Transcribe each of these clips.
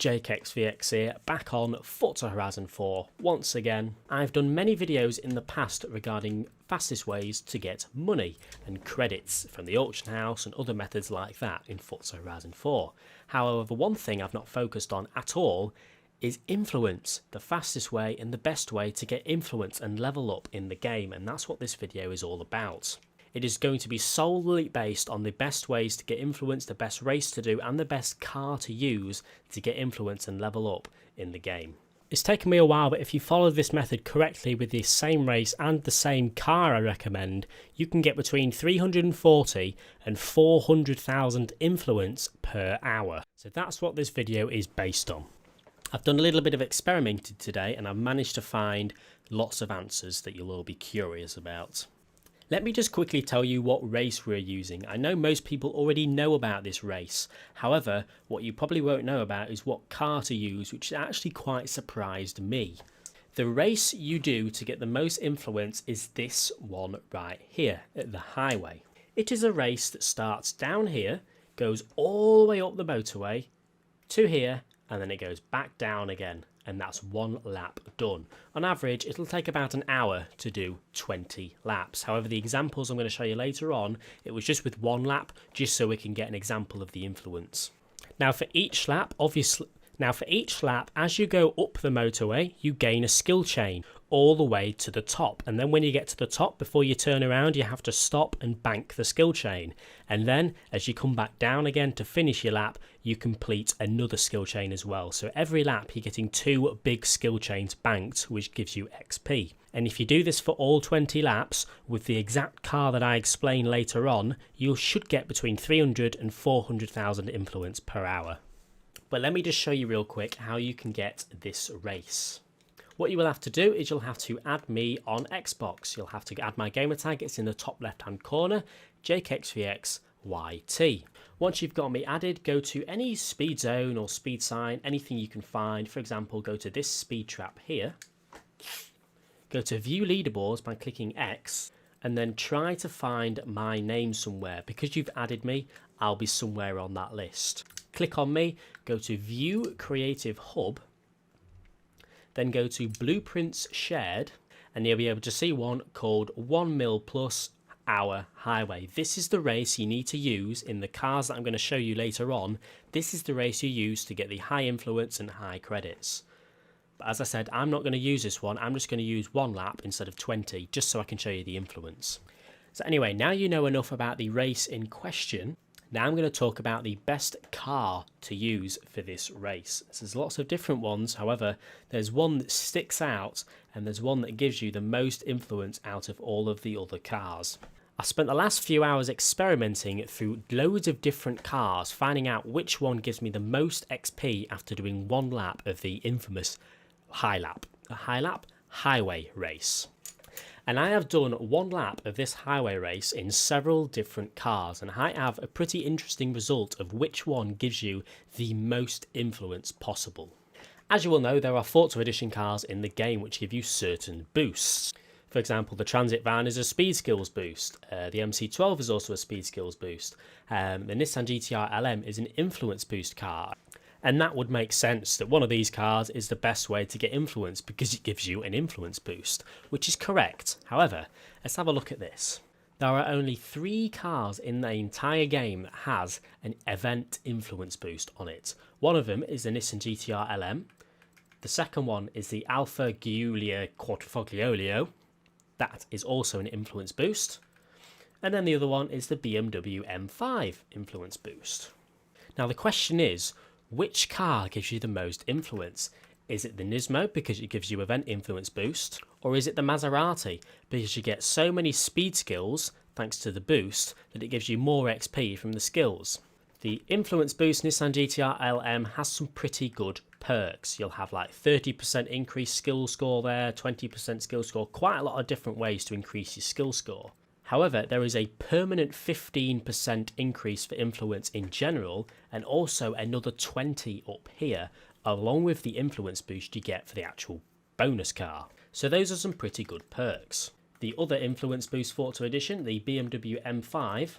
JakeXVX here, back on Forza Horizon 4 once again. I've done many videos in the past regarding fastest ways to get money and credits from the auction house and other methods like that in Forza Horizon 4. However, one thing I've not focused on at all is influence, the fastest way and the best way to get influence and level up in the game, and that's what this video is all about. It is going to be solely based on the best ways to get influence, the best race to do, and the best car to use to get influence and level up in the game. It's taken me a while, but if you follow this method correctly with the same race and the same car I recommend, you can get between 340 and 400,000 influence per hour. So that's what this video is based on. I've done a little bit of experimenting today and I've managed to find lots of answers that you'll all be curious about. Let me just quickly tell you what race we're using. I know most people already know about this race. However, what you probably won't know about is what car to use, which actually quite surprised me. The race you do to get the most influence is this one right here at the highway. It is a race that starts down here, goes all the way up the motorway to here, and then it goes back down again. And that's one lap done. On average, it'll take about an hour to do 20 laps. However, the examples I'm going to show you later on, it was just with one lap, just so we can get an example of the influence. Now for each lap, as you go up the motorway, you gain a skill chain all the way to the top. And then when you get to the top, before you turn around, you have to stop and bank the skill chain. And then as you come back down again to finish your lap, you complete another skill chain as well. So every lap, you're getting 2 big skill chains banked, which gives you XP. And if you do this for all 20 laps with the exact car that I explain later on, you should get between 300 and 400,000 influence per hour. But let me just show you real quick how you can get this race. What you will have to do is you'll have to add me on Xbox. You'll have to add my gamer tag. It's in the top left hand corner, JakeXVXYT. Once you've got me added, go to any speed zone or speed sign, anything you can find. For example, go to this speed trap here. Go to view leaderboards by clicking X, and then try to find my name somewhere. Because you've added me, I'll be somewhere on that list. Click on me, go to view creative hub, then go to blueprints shared, and you'll be able to see one called 1 mil plus hour highway. This is the race you need to use in the cars that I'm going to show you later on. This is the race you use to get the high influence and high credits. But as I said, I'm not going to use this one. I'm just going to use 1 lap instead of 20, just so I can show you the influence. So anyway, now you know enough about the race in question. Now I'm going to talk about the best car to use for this race. There's lots of different ones, however, there's one that sticks out and there's one that gives you the most influence out of all of the other cars. I spent the last few hours experimenting through loads of different cars, finding out which one gives me the most XP after doing 1 lap of the infamous highway race. And I have done 1 lap of this highway race in several different cars, and I have a pretty interesting result of which one gives you the most influence possible. As you will know, there are Forza Edition cars in the game which give you certain boosts. For example, the Transit van is a speed skills boost, the MC12 is also a speed skills boost, the Nissan GT-R LM is an influence boost car. And that would make sense that one of these cars is the best way to get influence because it gives you an influence boost, which is correct. However, let's have a look at this. There are only 3 cars in the entire game that has an event influence boost on it. One of them is the Nissan GT-R LM. The second one is the Alfa Giulia Quadrifoglio. That is also an influence boost. And then the other one is the BMW M5 influence boost. Now the question is, which car gives you the most influence? Is it the Nismo because it gives you event influence boost? Or is it the Maserati because you get so many speed skills thanks to the boost that it gives you more XP from the skills? The influence boost Nissan GT-R LM has some pretty good perks. You'll have like 30% increased skill score there, 20% skill score, quite a lot of different ways to increase your skill score. However, there is a permanent 15% increase for influence in general, and also another 20 up here, along with the influence boost you get for the actual bonus car. So those are some pretty good perks. The other influence boost Forza Edition, the BMW M5,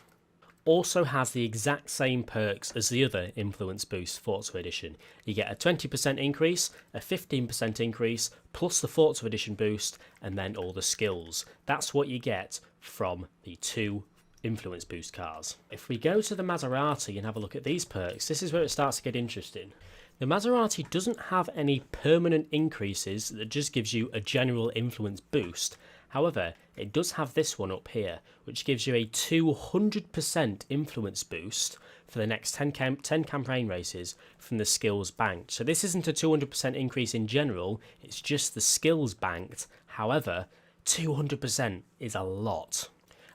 also has the exact same perks as the other Influence Boost Forza Edition. You get a 20% increase, a 15% increase, plus the Forza Edition boost, and then all the skills. That's what you get from the two Influence Boost cars. If we go to the Maserati and have a look at these perks, this is where it starts to get interesting. The Maserati doesn't have any permanent increases that just gives you a general influence boost. However, it does have this one up here, which gives you a 200% influence boost for the next 10 campaign races from the skills banked. So this isn't a 200% increase in general, it's just the skills banked. However, 200% is a lot.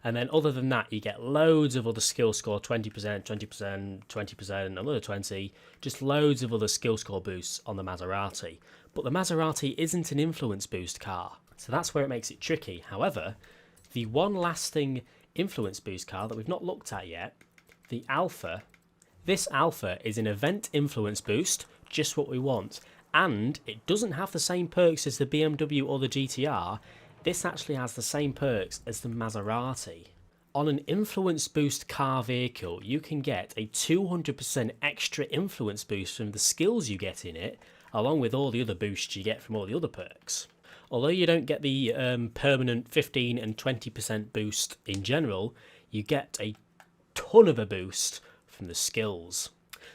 And then other than that, you get loads of other skill score, 20%, 20%, 20%, another 20, just loads of other skill score boosts on the Maserati. But the Maserati isn't an influence boost car, so that's where it makes it tricky. However, the one lasting influence boost car that we've not looked at yet, the Alpha, this Alpha is an event influence boost, just what we want. And it doesn't have the same perks as the BMW or the GTR. This actually has the same perks as the Maserati. On an influence boost car vehicle, you can get a 200% extra influence boost from the skills you get in it, along with all the other boosts you get from all the other perks. Although you don't get the permanent 15 and 20% boost in general, you get a ton of a boost from the skills.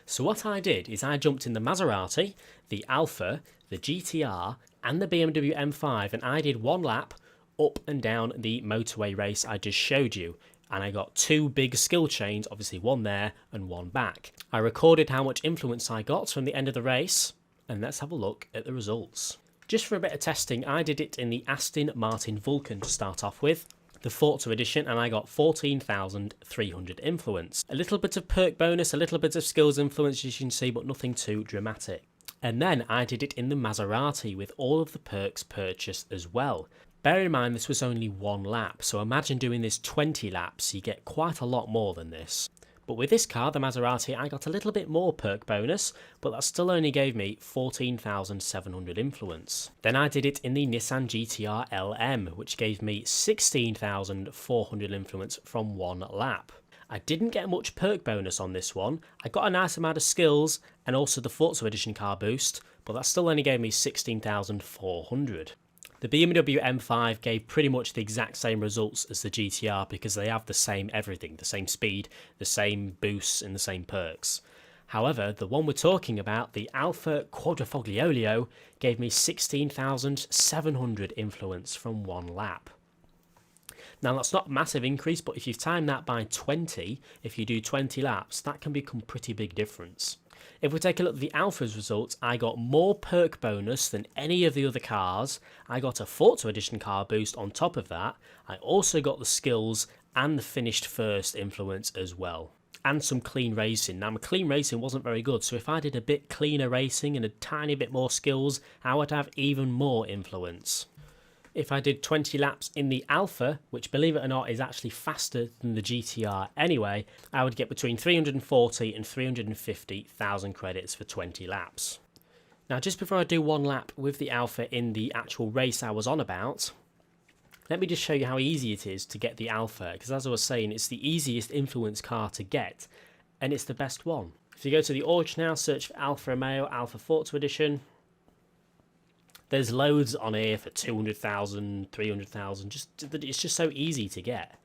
So what I did is I jumped in the Maserati, the Alpha, the GTR, and the BMW M5, and I did one lap up and down the motorway race I just showed you. And I got two big skill chains, obviously one there and one back. I recorded how much influence I got from the end of the race, and let's have a look at the results. Just for a bit of testing, I did it in the Aston Martin Vulcan to start off with, the Forza Edition, and I got 14,300 influence. A little bit of perk bonus, a little bit of skills influence, as you can see, but nothing too dramatic. And then I did it in the Maserati with all of the perks purchased as well. Bear in mind this was only one lap, so imagine doing this 20 laps, you get quite a lot more than this. But with this car, the Maserati, I got a little bit more perk bonus, but that still only gave me 14,700 influence. Then I did it in the Nissan GTR LM, which gave me 16,400 influence from one lap. I didn't get much perk bonus on this one. I got a nice amount of skills and also the Forza Edition car boost, but that still only gave me 16,400. The BMW M5 gave pretty much the exact same results as the GTR because they have the same everything, the same speed, the same boosts and the same perks. However, the one we're talking about, the Alpha Quadrifoglio, gave me 16,700 influence from one lap. Now that's not a massive increase, but if you time that by 20, if you do 20 laps, that can become a pretty big difference. If we take a look at the Alpha's results, I got more perk bonus than any of the other cars. I got a Forza Edition car boost on top of that. I also got the skills and the finished first influence as well. And some clean racing. Now my clean racing wasn't very good, so if I did a bit cleaner racing and a tiny bit more skills, I would have even more influence. If I did 20 laps in the Alpha, which believe it or not is actually faster than the GTR anyway, I would get between 340 and 350,000 credits for 20 laps. Now just before I do one lap with the Alpha in the actual race I was on about, let me just show you how easy it is to get the Alpha, because as I was saying, it's the easiest influence car to get, and it's the best one. If you go to the auction now, search for Alfa Romeo Alpha Forza Edition, there's loads on here for 200,000, 300,000, it's just so easy to get.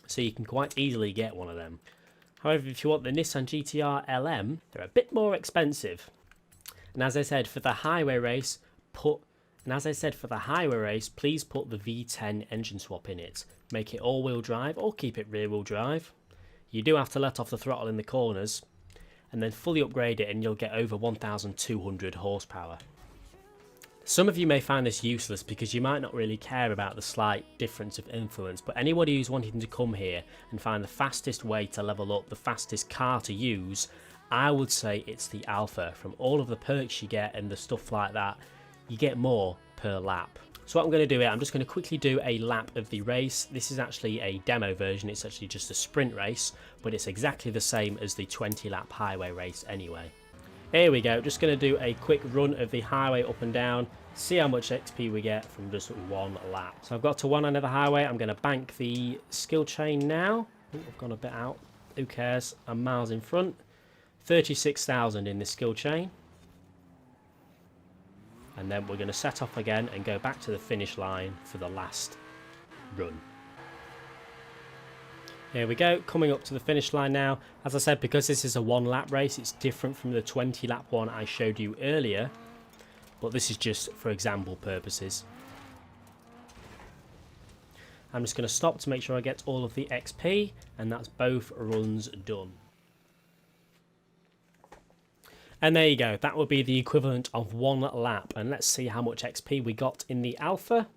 So you can quite easily get one of them. However, if you want the Nissan GTR LM, they're a bit more expensive. And as I said, for the highway race, please put the V10 engine swap in it. Make it all-wheel drive or keep it rear-wheel drive. You do have to let off the throttle in the corners, and then fully upgrade it and you'll get over 1,200 horsepower. Some of you may find this useless because you might not really care about the slight difference of influence, but anybody who's wanting to come here and find the fastest way to level up, the fastest car to use, I would say it's the Alpha. From all of the perks you get and the stuff like that, you get more per lap. So what I'm going to do here, I'm just going to quickly do a lap of the race. This is actually a demo version, it's actually just a sprint race, but it's exactly the same as the 20 lap highway race anyway. Here we go, just going to do a quick run of the highway up and down, see how much XP we get from just one lap. So I've got to one end of the highway, I'm going to bank the skill chain now, Oh, I've gone a bit out. Who cares? I'm miles in front. 36,000 in this skill chain. And then we're going to set off again and go back to the finish line for the last run. Here we go, coming up to the finish line now. As I said, because this is a 1 lap race, it's different from the 20 lap one I showed you earlier. But this is just for example purposes. I'm just going to stop to make sure I get all of the XP, and that's both runs done. And there you go, that would be the equivalent of 1 lap. And let's see how much XP we got in the alpha.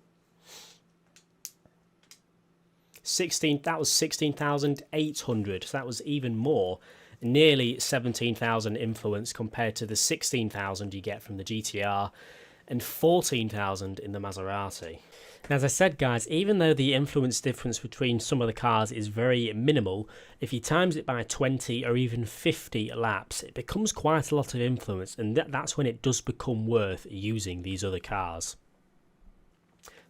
That was 16,800, so that was even more. Nearly 17,000 influence compared to the 16,000 you get from the GTR and 14,000 in the Maserati. As I said, guys, even though the influence difference between some of the cars is very minimal, if you times it by 20 or even 50 laps, it becomes quite a lot of influence, and that's when it does become worth using these other cars.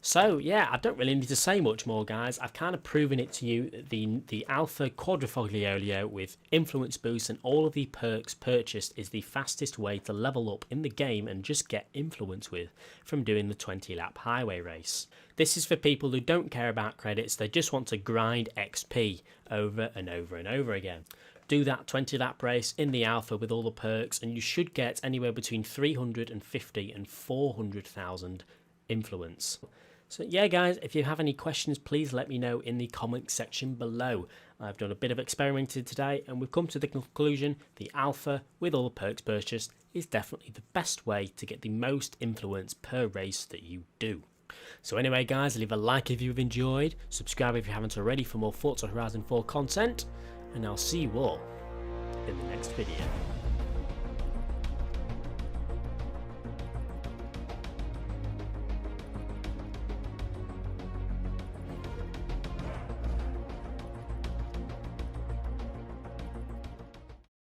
So yeah, I don't really need to say much more, guys. I've kind of proven it to you. The Alpha Quadrifoglio with influence boost and all of the perks purchased is the fastest way to level up in the game and just get influence with from doing the 20 lap highway race. This is for people who don't care about credits, they just want to grind XP over and over and over again. Do that 20 lap race in the Alpha with all the perks and you should get anywhere between 350 and 400,000 influence. So yeah, guys, if you have any questions, please let me know in the comment section below. I've done a bit of experimenting today and we've come to the conclusion the Alpha with all the perks purchased is definitely the best way to get the most influence per race that you do. So anyway, guys, leave a like if you've enjoyed, subscribe if you haven't already for more Forza Horizon 4 content, and I'll see you all in the next video.